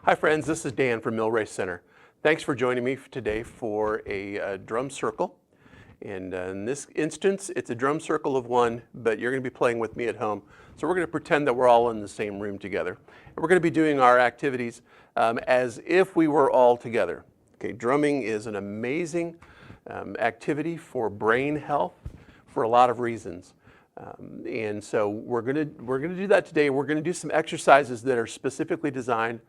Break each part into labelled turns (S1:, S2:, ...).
S1: Hi friends, this is Dan from Mill Race Center. Thanks for joining me today for a drum circle. And in this instance, it's a drum circle of one, but you're going to be playing with me at home. So we're going to pretend that we're all in the same room together. And we're going to be doing our activities as if we were all together. Okay, drumming is an amazing activity for brain health for a lot of reasons. And so we're going to do that today. We're going to do some exercises that are specifically designed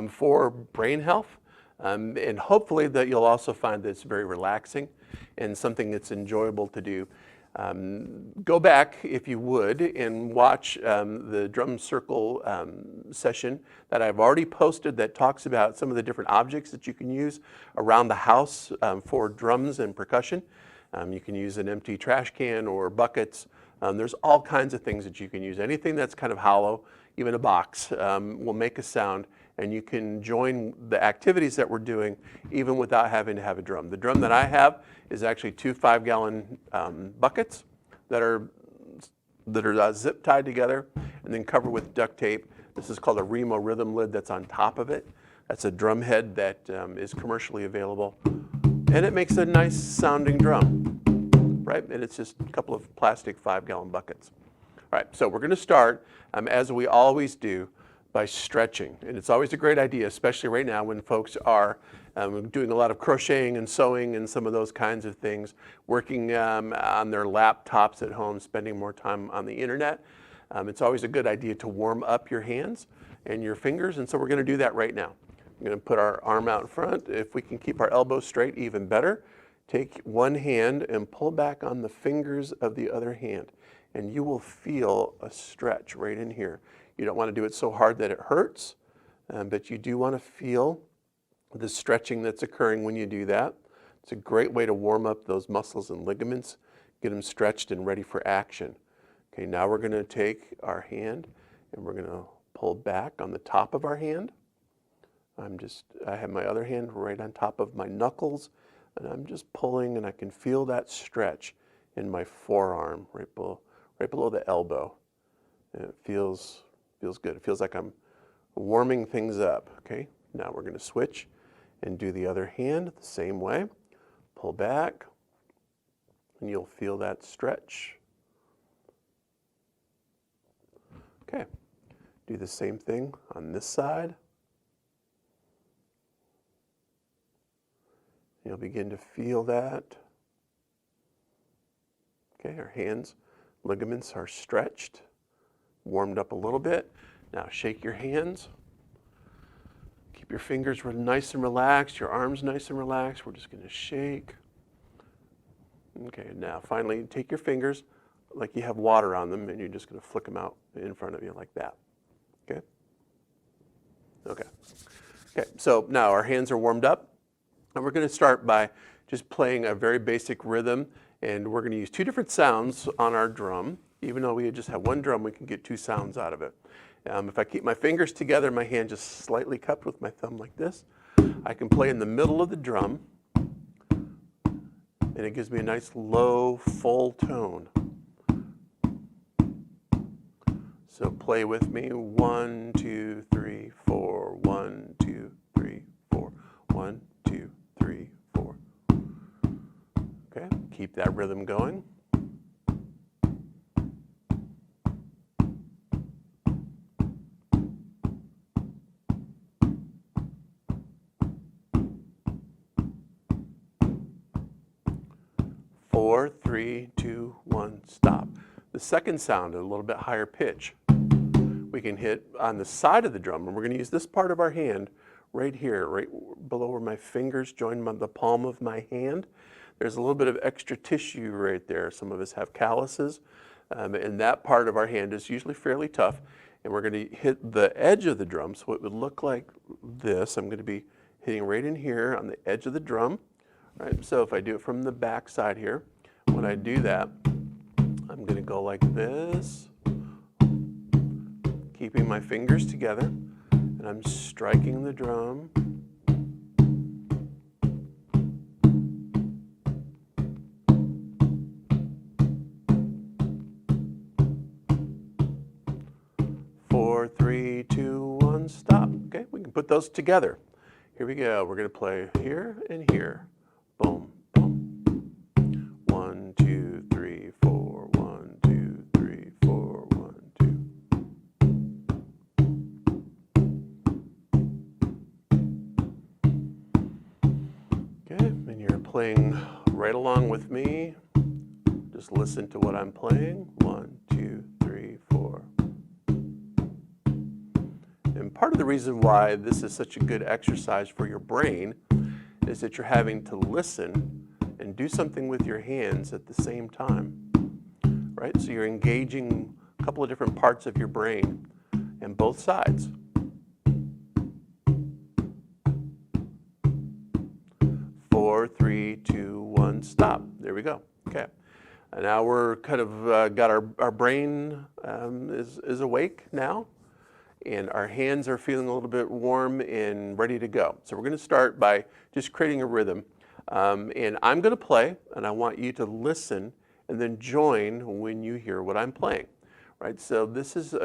S1: for brain health, and hopefully that you'll also find that it's very relaxing and something that's enjoyable to do. Go back, if you would, and watch the drum circle session that I've already posted that talks about some of the different objects that you can use around the house for drums and percussion. You can use an empty trash can or buckets. There's all kinds of things that you can use. Anything that's kind of hollow, even a box, will make a sound, and you can join the activities that we're doing even without having to have a drum. The drum that I have is actually 2 5-gallon buckets that are zip tied together and then covered with duct tape. This is called a Remo rhythm lid that's on top of it. That's a drum head that is commercially available, and it makes a nice sounding drum, right? And it's just a couple of plastic 5-gallon buckets. All right, so we're going to start, as we always do, by stretching. And it's always a great idea, especially right now when folks are doing a lot of crocheting and sewing and some of those kinds of things, working on their laptops at home, spending more time on the internet. It's always a good idea to warm up your hands and your fingers, and so we're going to do that right now. I'm going to put our arm out in front. If we can keep our elbows straight, even better. Take one hand and pull back on the fingers of the other hand, and you will feel a stretch right in here. You don't want to do it so hard that it hurts, but you do want to feel the stretching that's occurring when you do that. It's a great way to warm up those muscles and ligaments, get them stretched and ready for action. Okay, now we're going to take our hand and we're going to pull back on the top of our hand. I have my other hand right on top of my knuckles, and I'm just pulling, and I can feel that stretch in my forearm right below the elbow. And it feels good. It feels like I'm warming things up. Okay, now we're going to switch and do the other hand the same way. Pull back, and you'll feel that stretch. Okay, do the same thing on this side. You'll begin to feel that. Okay, our hands, ligaments are stretched, warmed up a little bit. Now shake your hands. Keep your fingers nice and relaxed, your arms nice and relaxed. We're just going to shake. Okay, now finally take your fingers like you have water on them, and you're just going to flick them out in front of you like that. Okay? Okay, so now our hands are warmed up. And we're going to start by just playing a very basic rhythm, and we're going to use 2 different sounds on our drum. Even though we just have one drum, we can get 2 sounds out of it. If I keep my fingers together, my hand just slightly cupped with my thumb like this, I can play in the middle of the drum, and it gives me a nice low, full tone. So play with me, 1, 2, 3, 4, 1, 2, 3, 4, 1, 2, 3, 4. Okay, keep that rhythm going. Four, 3, 2, 1, stop. The second sound at a little bit higher pitch, we can hit on the side of the drum, and we're going to use this part of our hand right here, right below where my fingers join the palm of my hand. There's a little bit of extra tissue right there. Some of us have calluses, and that part of our hand is usually fairly tough. And we're going to hit the edge of the drum, so it would look like this. I'm going to be hitting right in here on the edge of the drum. Right? So if I do it from the back side here, when I do that, I'm going to go like this, keeping my fingers together, and I'm striking the drum. Four, 3, 2, 1, stop. Okay, we can put put those together. Here we go. We're going to play here and here. Boom, boom. 1, 2, 3, 4. 1, 2, 3, 4. 1, 2. Okay, and you're playing right along with me. Just listen to what I'm playing. 1, 2, 3, 4. And part of the reason why this is such a good exercise for your brain is that you're having to listen and do something with your hands at the same time, right? So you're engaging a couple of different parts of your brain and both sides. 4, 3, 2, 1, stop. There we go. Okay. And now we're kind of got our brain is awake now. And our hands are feeling a little bit warm and ready to go. So we're going to start by just creating a rhythm. And I'm going to play, and I want you to listen and then join when you hear what I'm playing. Right? So this is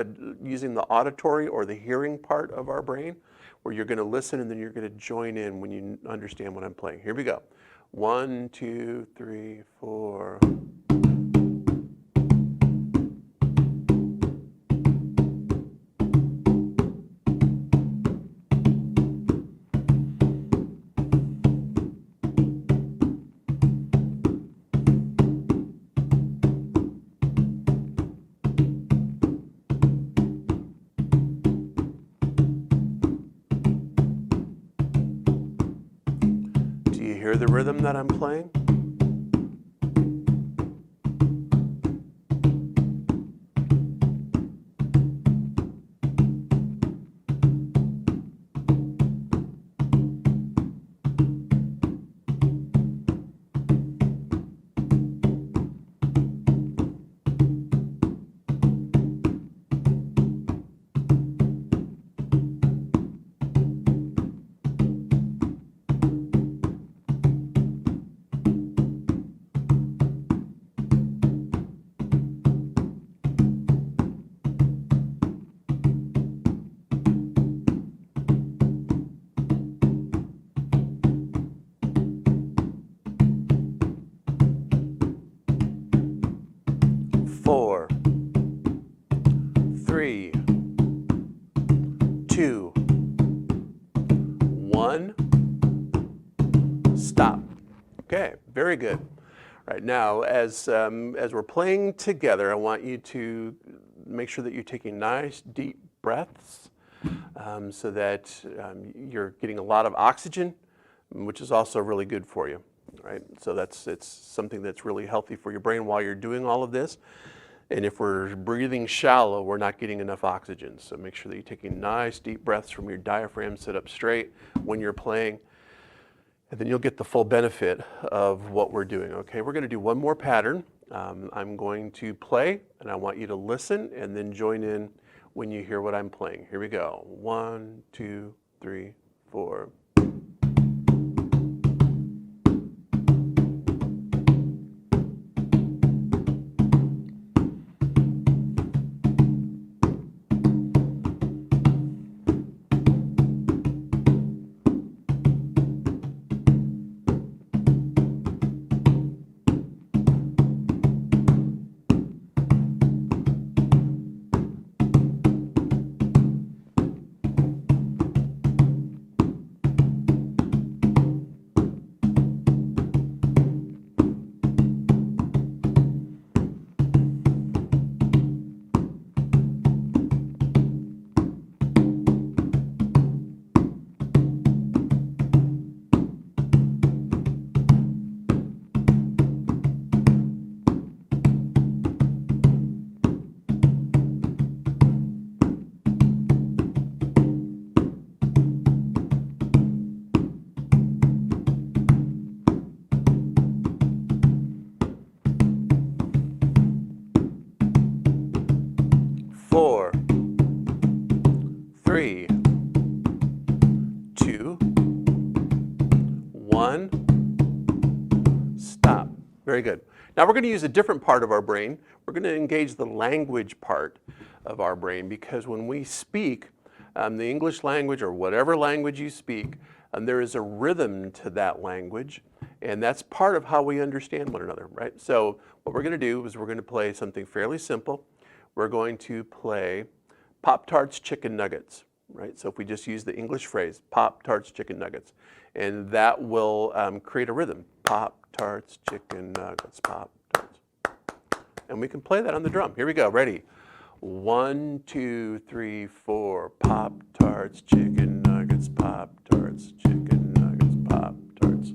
S1: using the auditory or the hearing part of our brain, where you're going to listen and then you're going to join in when you understand what I'm playing. Here we go. 1, 2, 3, 4. Hear the rhythm that I'm playing? Four, 3, 2, 1, stop. Okay, very good. All right, now as we're playing together, I want you to make sure that you're taking nice deep breaths so that you're getting a lot of oxygen, which is also really good for you. Right? So it's something that's really healthy for your brain while you're doing all of this. And if we're breathing shallow, we're not getting enough oxygen. So make sure that you're taking nice deep breaths from your diaphragm, sit up straight when you're playing. And then you'll get the full benefit of what we're doing. Okay, we're going to do one more pattern. I'm going to play, and I want you to listen and then join in when you hear what I'm playing. Here we go. 1, 2, 3, 4. 4, 3, 2, 1, stop. Very good. Now we're going to use a different part of our brain. We're going to engage the language part of our brain, because when we speak, the English language or whatever language you speak, there is a rhythm to that language, and that's part of how we understand one another, right? So what we're going to do is we're going to play something fairly simple. We're going to play Pop-Tarts Chicken Nuggets, right? So if we just use the English phrase, Pop-Tarts Chicken Nuggets, and that will create a rhythm. Pop-Tarts Chicken Nuggets, Pop-Tarts. And we can play that on the drum. Here we go, ready? 1, 2, 3, 4, Pop-Tarts Chicken Nuggets, Pop-Tarts Chicken Nuggets, Pop-Tarts.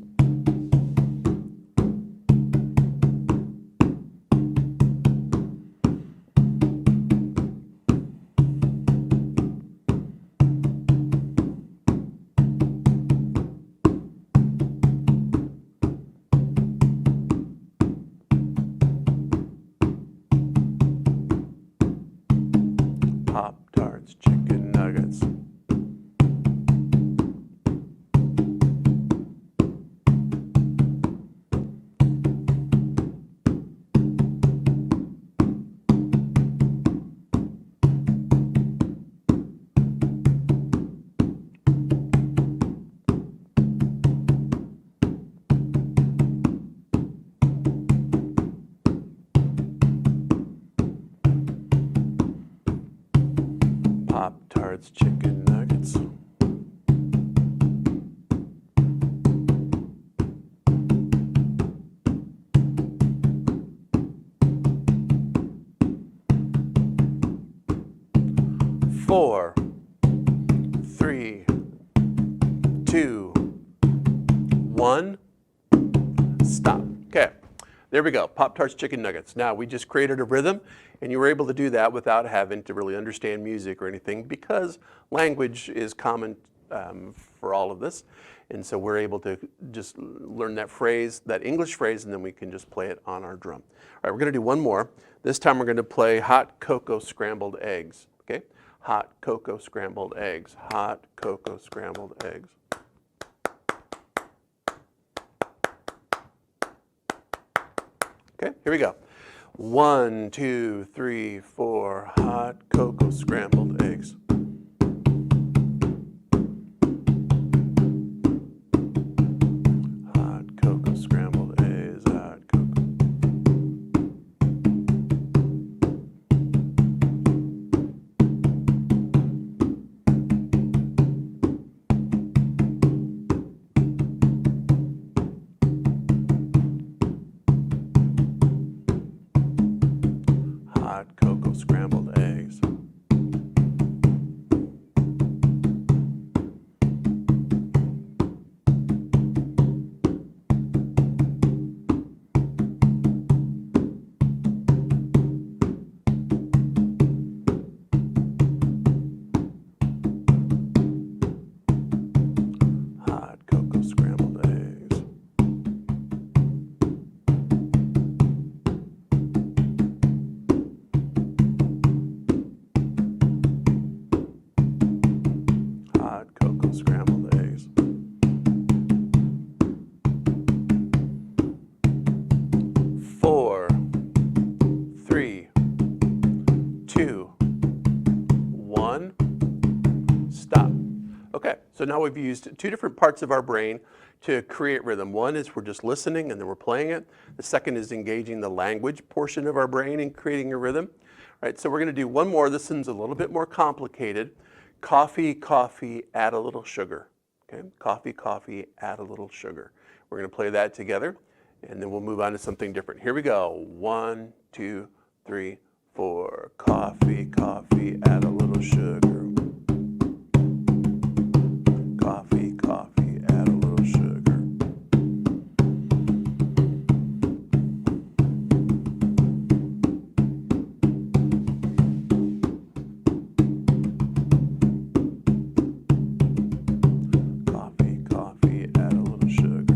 S1: Pop-Tarts Chicken Nuggets. Pop-Tarts Chicken Nuggets. Four, 3, 2, 1, stop. Okay, there we go, Pop-Tarts Chicken Nuggets. Now we just created a rhythm, and you were able to do that without having to really understand music or anything, because language is common for all of this. And so we're able to just learn that phrase, that English phrase, and then we can just play it on our drum. All right, we're gonna do one more. This time we're gonna play Hot Cocoa Scrambled Eggs, okay? Hot cocoa scrambled eggs, hot cocoa scrambled eggs. Okay, here we go. 1, 2, 3, 4, hot cocoa scrambled eggs. Hot cocoa scrambled eggs, hot cocoa. Hot cocoa scrambled eggs. Hot cocoa scrambled eggs. Hot cocoa scrambled eggs. 4, 3, 2, 1, stop. Okay, so now we've used two different parts of our brain to create rhythm. One is we're just listening and then we're playing it. The second is engaging the language portion of our brain and creating a rhythm. All right, so we're gonna do one more. This one's a little bit more complicated. Coffee, coffee, add a little sugar. Okay, coffee, coffee, add a little sugar. We're gonna play that together, and then we'll move on to something different. Here we go. 1, 2, 3, 4. Coffee, coffee, add a little sugar. Coffee, coffee, add a little sugar. Coffee, coffee, add a little sugar.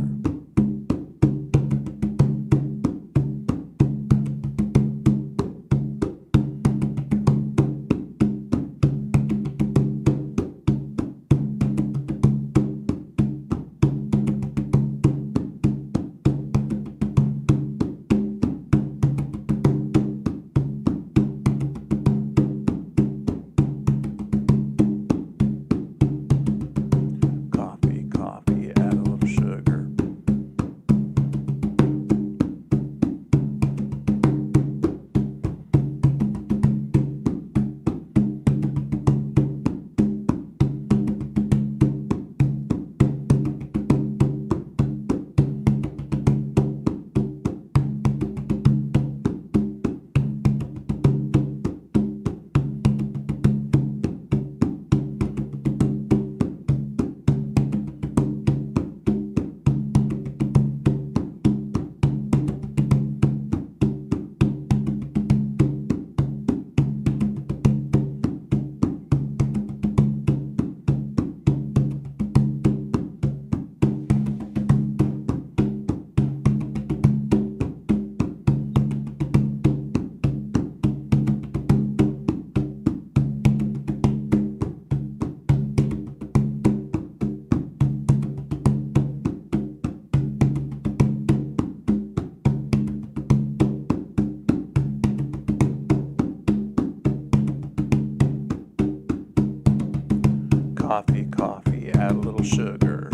S1: Coffee, coffee, add a little sugar.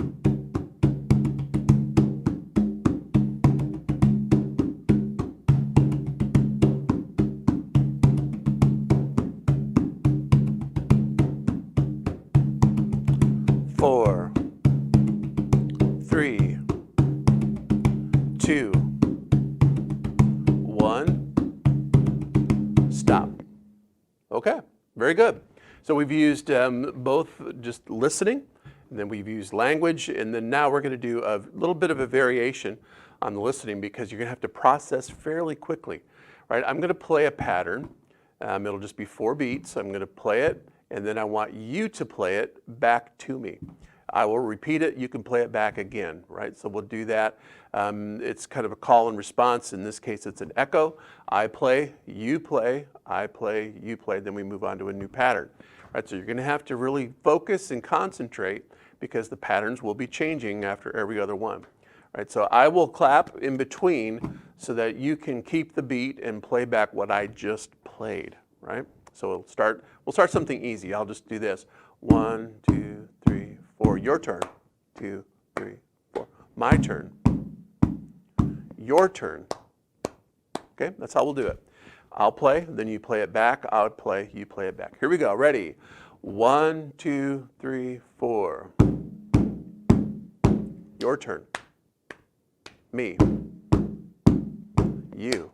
S1: Four, three, two, one, stop. Okay, very good. So we've used both just listening, and then we've used language, and then now we're going to do a little bit of a variation on the listening because you're going to have to process fairly quickly. Right? I'm going to play a pattern. It'll just be 4 beats. I'm going to play it, and then I want you to play it back to me. I will repeat it. You can play it back again, right? So we'll do that. It's kind of a call and response. In this case, it's an echo. I play, you play, I play, you play. Then we move on to a new pattern, right? So you're going to have to really focus and concentrate because the patterns will be changing after every other one, right? So I will clap in between so that you can keep the beat and play back what I just played, right? So we'll start something easy. I'll just do this. 1, 2, 3, 4. Your turn. 2, 3, 4. My turn. Your turn. Okay, that's how we'll do it. I'll play, then you play it back. I'll play, you play it back. Here we go. Ready? 1, 2, 3, 4. Your turn. Me. You.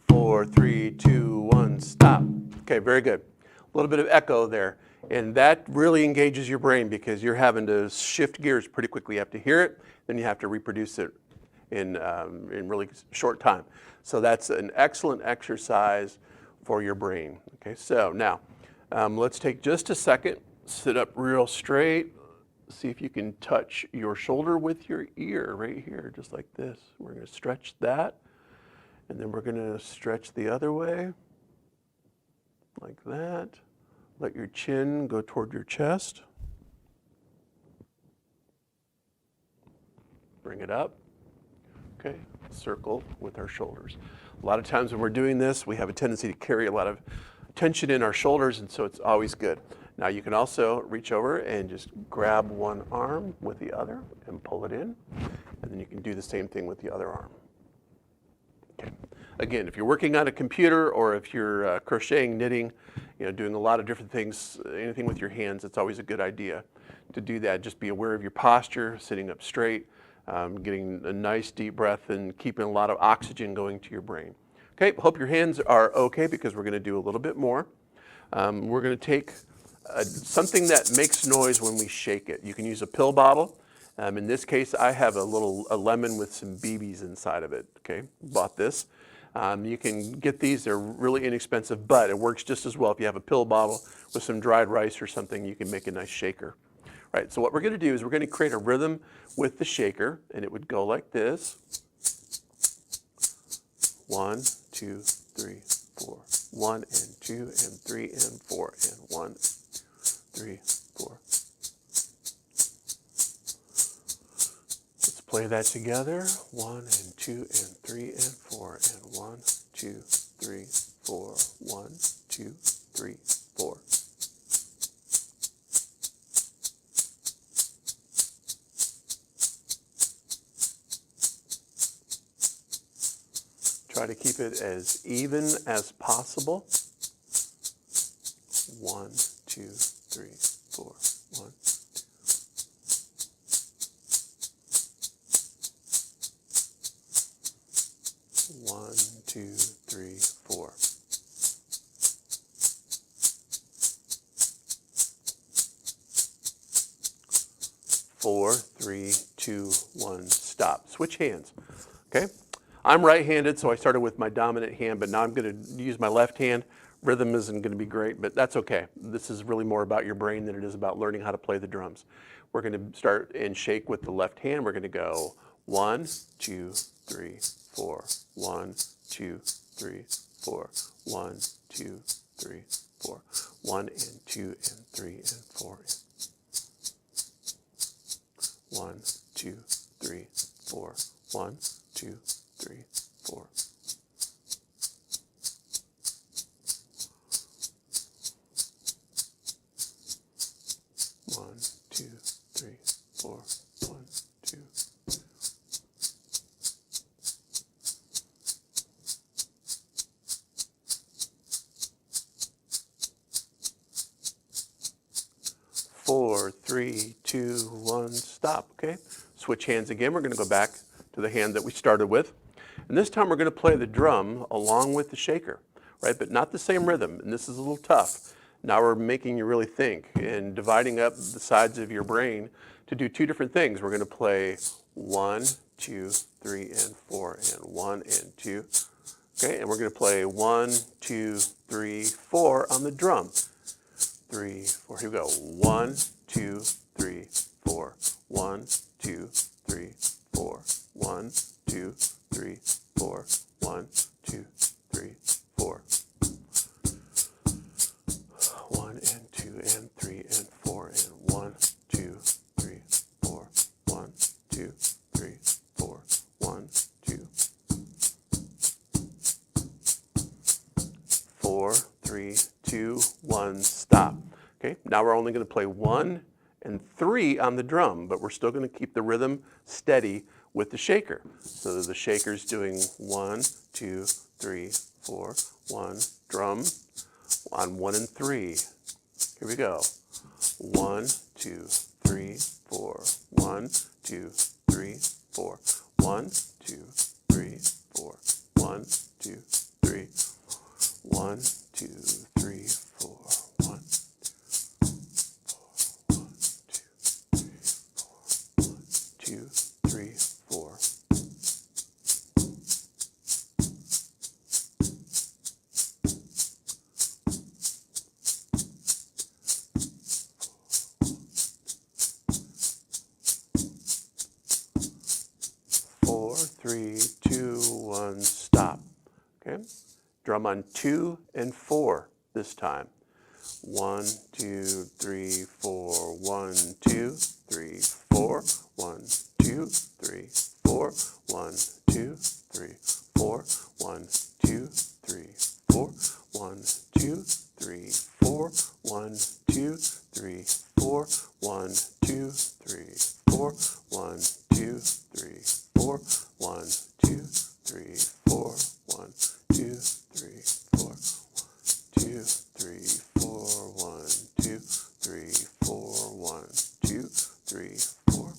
S1: Four, 3, 2, 1, stop. Okay, very good. A little bit of echo there. And that really engages your brain because you're having to shift gears pretty quickly. You have to hear it, then you have to reproduce it in really short time. So that's an excellent exercise for your brain. Okay, so now let's take just a second, sit up real straight, see if you can touch your shoulder with your ear right here, just like this. We're going to stretch that, and then we're going to stretch the other way, like that. Let your chin go toward your chest. Bring it up. Okay, circle with our shoulders. A lot of times when we're doing this, we have a tendency to carry a lot of tension in our shoulders, and so it's always good. Now you can also reach over and just grab one arm with the other and pull it in, and then you can do the same thing with the other arm. Okay. Again, if you're working on a computer or if you're crocheting, knitting, doing a lot of different things, anything with your hands, it's always a good idea to do that. Just be aware of your posture, sitting up straight, getting a nice deep breath and keeping a lot of oxygen going to your brain. Okay, hope your hands are okay because we're going to do a little bit more. We're going to take something that makes noise when we shake it. You can use a pill bottle. In this case, I have a lemon with some BBs inside of it. Okay, bought this. You can get these, they're really inexpensive, but it works just as well if you have a pill bottle with some dried rice or something. You can make a nice shaker. Right, so what we're going to do is we're going to create a rhythm with the shaker, and it would go like this. 1, 2, 3, 4. 1 and 2 and 3 and 4 and 1, 3, 4. play that together. 1 and 2 and 3 and 4 and 1, 2, 3, 4. 1, 2, 3, 4. Try to keep it as even as possible. 1, 2, 3, 4. 1. One, 2, 3, 4. Four, 3, 2, 1, stop. Switch hands. Okay? I'm right-handed, so I started with my dominant hand, but now I'm going to use my left hand. Rhythm isn't going to be great, but that's okay. This is really more about your brain than it is about learning how to play the drums. We're going to start and shake with the left hand. We're going to go 1, 2, 3, 4. 1, 2, 3, 4. 1, 2, 3, 4. 1 and 2 and 3 and 4. 1, 2, 3, 4. 1, 2, 3, 4. One, two, three, four. 1, 2. 4, 3, 2, 1, stop. Okay, switch hands again. We're going to go back to the hand that we started with. And this time we're going to play the drum along with the shaker, right? But not the same rhythm. And this is a little tough. Now we're making you really think and dividing up the sides of your brain to do two different things. We're going to play 1, 2, 3, and 4, and 1 and 2. Okay, and we're going to play 1, 2, 3, 4 on the drum. 3, 4. Here we go. 1, 2, 3, 4. 1, 2, 3, 4. 1, 2, 3, 4. 1, 2, 3, 4. 1 and 2 and 3 and 4 and 1, 2, 3, 4. 1, 2, 3, 4. 1, 2. 4, 3, 2, 1, stop. Okay, now we're only going to play 1 and 3 on the drum, but we're still going to keep the rhythm steady with the shaker. So the shaker's doing 1, 2, 3, 4, 1, drum on 1 and 3. Here we go. 1, 2, 3, 4. 1, 2, 3, 4. 1, 2, 3, 4. 1, 2, 3. 1, 2, 3, 4. 1, 2, 3, 4. 4, 3, 2, 1, stop. Okay. Drum on 2 and 4 this time. 1, 2, 3, 4. 1, 2, 3, 4. 1, 2, 3, 4. 1, 2, 3, 4. 1, 2, 3, 4. 1, 2, 3, 4. 1, 2, 3, 4. 1, 2, 3, 4. 1, 2, 3, 4. 1, 2, 3, 4. 1, 2, 3, 4. 2, 3, 4. 1, 2, 3, 4. 1, 2, 3, 4.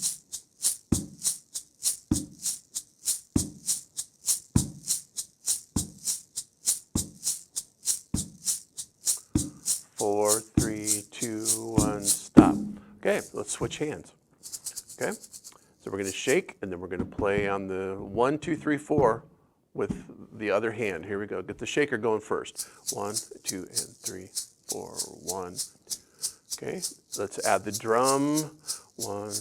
S1: 4, 3, 2, 1, stop. Okay, let's switch hands. Okay, so we're going to shake and then we're going to play on the 1, 2, 3, 4 with the other hand. Here we go. Get the shaker going first. 1, 2, and 3, 4. 1. Okay, let's add the drum. 1,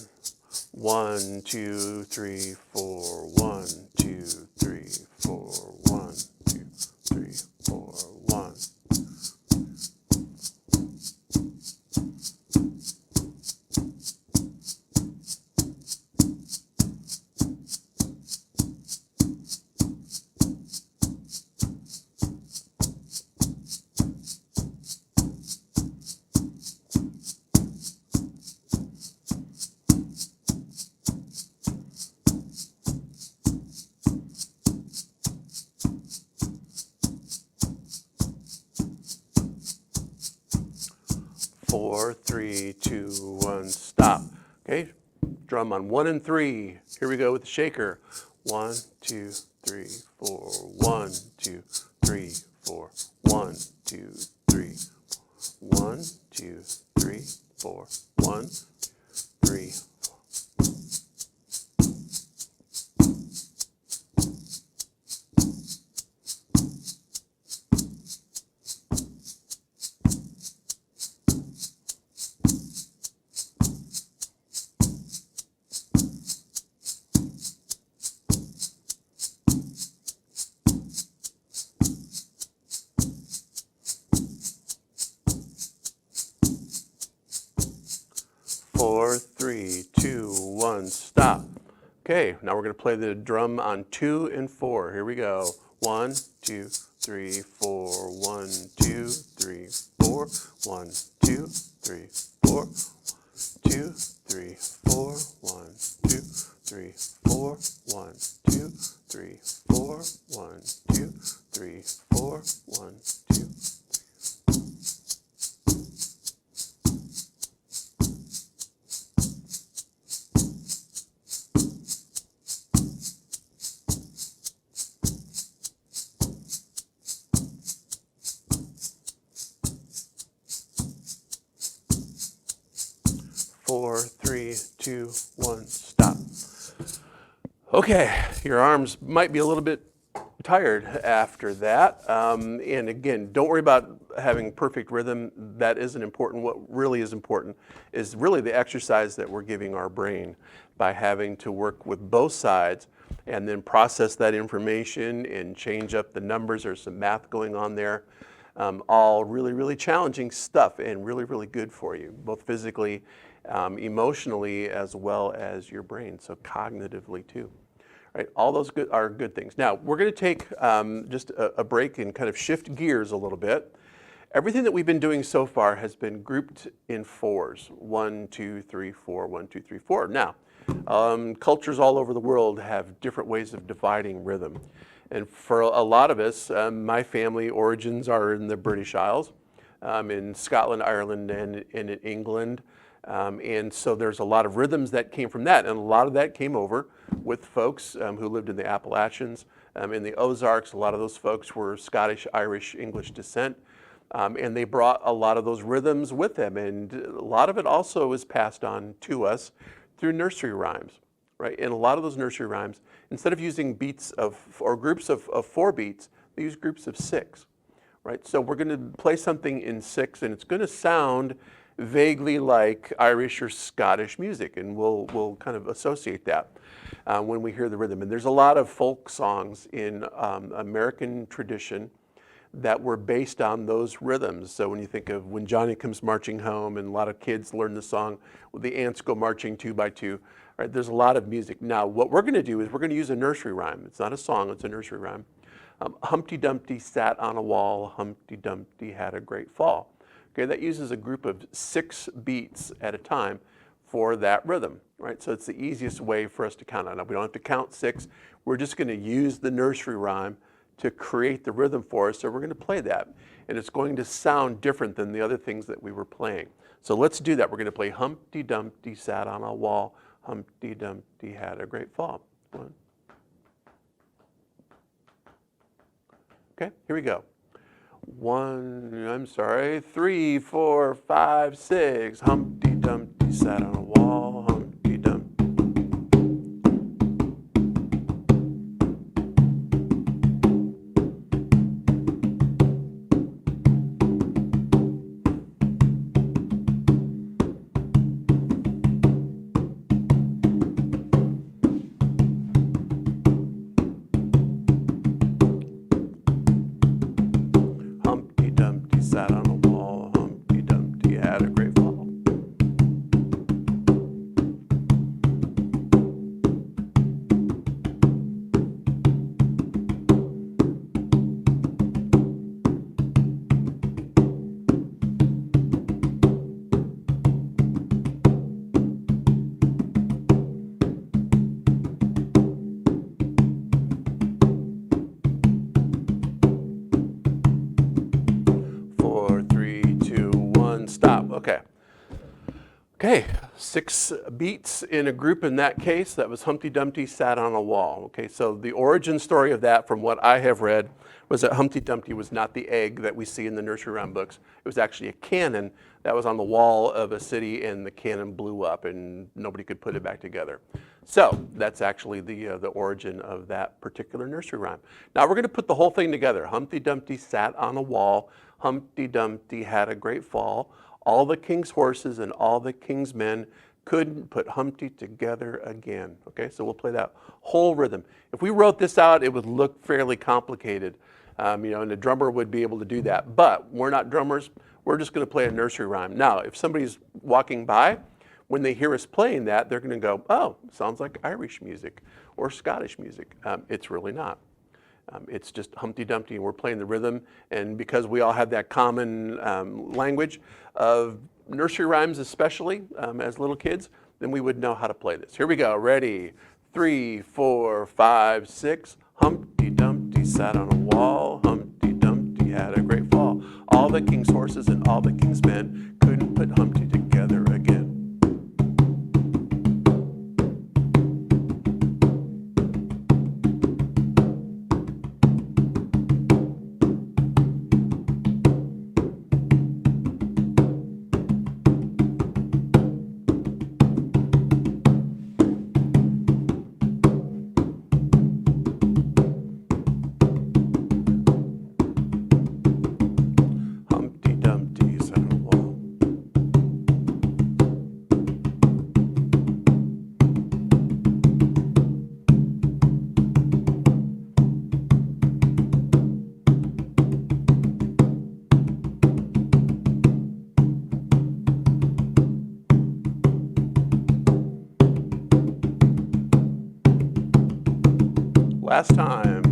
S1: 2, 3, 4. 1, 2, 3, 4. 1, 2, 3, 4. 1. 4, 4, 3, 2, 1, stop. Okay, drum on 1 and 3. Here we go with the shaker. 1, 2, 3, 4. 1, 2, 3, 4. 1, 2, 3. 1, 2, 3, 4. 1, 3, 4. 4, 3, 2, 1, stop. Okay, now we're going to play the drum on 2 and 4. Here we go. 1, 2, 3, 4. 1, 2, 3, 4. 1, 2, 3, 4. 2, 3, 4. 1, 2, 3, 4. 1, 2, 3, 4. 1, 2, 3, 4. 1, 2. 4, 3, 2, 1, stop. Okay, your arms might be a little bit tired after that. And again, don't worry about having perfect rhythm. That isn't important. What really is important is really the exercise that we're giving our brain by having to work with both sides and then process that information and change up the numbers. There's some math going on there. All really, really challenging stuff and really, really good for you, both physically, emotionally, as well as your brain, so cognitively too. Right, all those are good things. Now, we're going to take just a break and kind of shift gears a little bit. Everything that we've been doing so far has been grouped in 4s. 1, 2, 3, 4, 1, 2, 3, 4. Now, cultures all over the world have different ways of dividing rhythm. And for a lot of us, my family origins are in the British Isles, in Scotland, Ireland, and in England. And so there's a lot of rhythms that came from that. And a lot of that came over with folks who lived in the Appalachians, in the Ozarks. A lot of those folks were Scottish, Irish, English descent. And they brought a lot of those rhythms with them. And a lot of it also is passed on to us through nursery rhymes, right? And a lot of those nursery rhymes, instead of using beats or groups of 4 beats, they use groups of 6, right? So we're going to play something in 6, and it's going to sound vaguely like Irish or Scottish music, and we'll kind of associate that when we hear the rhythm. And there's a lot of folk songs in American tradition that were based on those rhythms. So when you think of When Johnny Comes Marching Home, and a lot of kids learn the song, The Ants Go Marching 2 by 2, right? There's a lot of music. Now, what we're going to do is we're going to use a nursery rhyme. It's not a song, it's a nursery rhyme. Humpty Dumpty sat on a wall, Humpty Dumpty had a great fall. Okay, that uses a group of 6 beats at a time for that rhythm, right? So it's the easiest way for us to count on it. We don't have to count 6. We're just going to use the nursery rhyme to create the rhythm for us. So we're going to play that. And it's going to sound different than the other things that we were playing. So let's do that. We're going to play Humpty Dumpty sat on a wall. Humpty Dumpty had a great fall. 1. Okay, here we go. 3, 4, 5, 6. Humpty Dumpty sat on a wall. Humpty Dumpty. Sat on a wall, Humpty Dumpty had a great fall. Okay, 6 beats in a group in that case. That was Humpty Dumpty sat on a wall. Okay, so the origin story of that, from what I have read, was that Humpty Dumpty was not the egg that we see in the nursery rhyme books. It was actually a cannon that was on the wall of a city, and the cannon blew up and nobody could put it back together. So that's actually the origin of that particular nursery rhyme. Now we're going to put the whole thing together. Humpty Dumpty sat on a wall. Humpty Dumpty had a great fall. All the king's horses and all the king's men couldn't put Humpty together again. Okay, so we'll play that whole rhythm. If we wrote this out, it would look fairly complicated, and a drummer would be able to do that. But we're not drummers. We're just going to play a nursery rhyme. Now, if somebody's walking by, when they hear us playing that, they're going to go, oh, sounds like Irish music or Scottish music. It's really not. It's just Humpty Dumpty, and we're playing the rhythm. And because we all have that common language of nursery rhymes, especially as little kids, then we would know how to play this. Here we go. Ready? 3, 4, 5, 6. Humpty Dumpty sat on a wall. Humpty Dumpty had a great fall. All the king's horses and all the king's men couldn't put Humpty together again. Last time.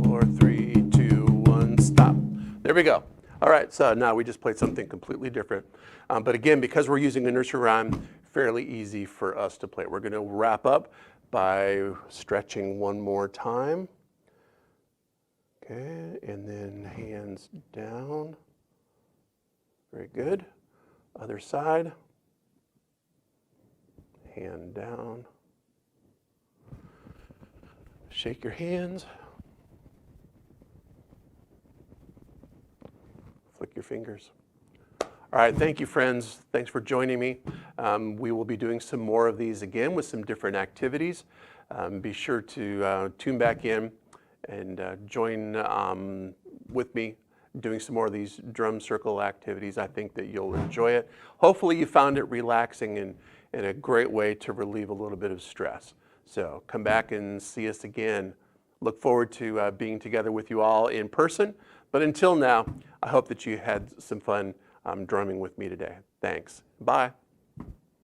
S1: 4, 3, 2, 1, stop. There we go. All right, so now we just played something completely different. But again, because we're using a nursery rhyme, fairly easy for us to play. We're going to wrap up by stretching one more time. Okay, and then hands down. Very good. Other side. Hand down. Shake your hands. Flick your fingers. All right, thank you, friends. Thanks for joining me. We will be doing some more of these again with some different activities. Be sure to tune back in and join with me doing some more of these drum circle activities. I think that you'll enjoy it. Hopefully you found it relaxing and a great way to relieve a little bit of stress. So come back and see us again. Look forward to being together with you all in person. But until now, I hope that you had some fun drumming with me today. Thanks. Bye.